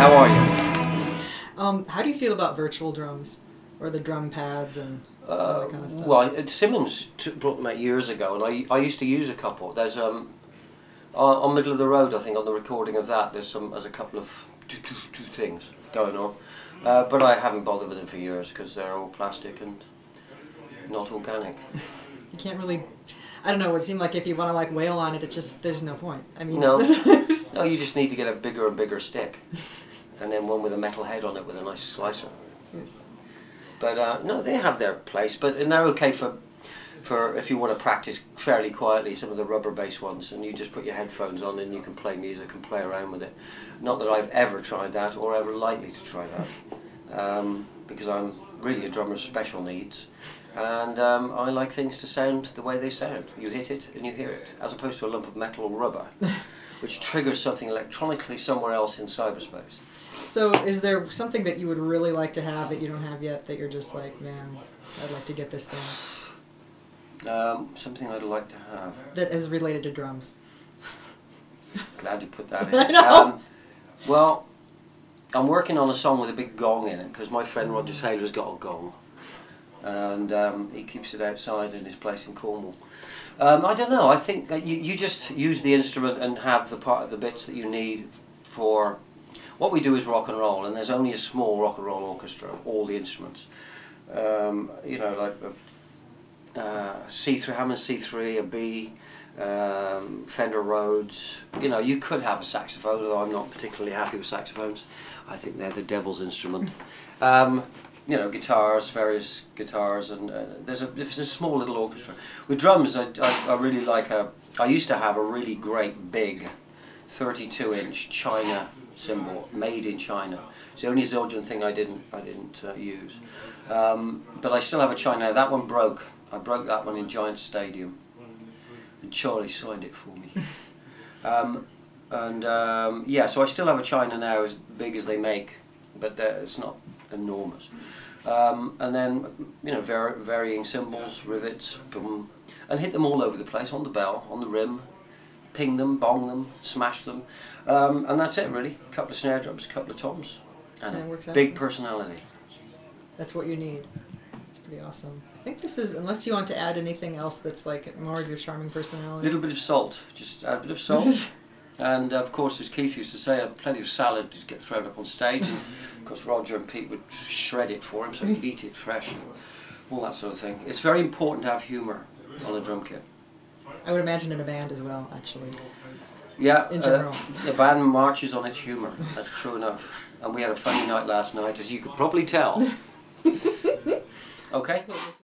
How are you? How do you feel about virtual drums, or the drum pads and all that kind of stuff? Well, Simmons brought them out years ago, and I used to use a couple. There's on Middle of the Road, I think, on the recording of that, there's a couple of two things going on, but I haven't bothered with them for years because they're all plastic and not organic. You can't really. I don't know. It would seem like if you want to like wail on it, there's no point. I mean, no, no, you just need to get a bigger and bigger stick, and then one with a metal head on it with a nice slicer. Yes. But no, they have their place, and they're okay for if you want to practice fairly quietly. Some of the rubber-based ones, and you just put your headphones on and you can play music and play around with it. Not that I've ever tried that or ever likely to try that, because I'm really a drummer of special needs. And I like things to sound the way they sound. You hit it and you hear it, as opposed to a lump of metal or rubber, which triggers something electronically somewhere else in cyberspace. So is there something that you would really like to have that you don't have yet, that you're just like, man, I'd like to get this thing? Something I'd like to have. That is related to drums. Glad you put that in. I know. Well, I'm working on a song with a big gong in it, because my friend Roger Taylor's got a gong. And he keeps it outside in his place in Cornwall. I don't know, I think that you just use the instrument and have the bits that you need for... What we do is rock and roll, and there's only a small rock and roll orchestra of all the instruments. You know, like C3, Hammond C3, a B, Fender Rhodes. You know, you could have a saxophone, although I'm not particularly happy with saxophones. I think they're the devil's instrument. You know, guitars, various guitars, and there's a small little orchestra. With drums, I really like I used to have a really great big 32-inch China cymbal made in China. It's the only Zildjian thing I didn't use. But I still have a China. That one broke. I broke that one in Giant Stadium, and Charlie signed it for me. Yeah, so I still have a China now, as big as they make, but it's not enormous. And then, you know, varying cymbals, rivets, boom, and hit them all over the place, on the bell, on the rim, ping them, bong them, smash them, and that's it really. A couple of snare drums, a couple of toms, and a big personality. That's what you need. It's pretty awesome. I think this is, unless you want to add anything else that's like more of your charming personality. A little bit of salt, just add a bit of salt. And of course, as Keith used to say, plenty of salad to get thrown up on stage, and of course Roger and Pete would shred it for him so he'd eat it fresh and all that sort of thing. It's very important to have humour on a drum kit. I would imagine in a band as well, actually. Yeah, in general. The band marches on its humour, that's true enough. And we had a funny night last night, as you could probably tell. Okay?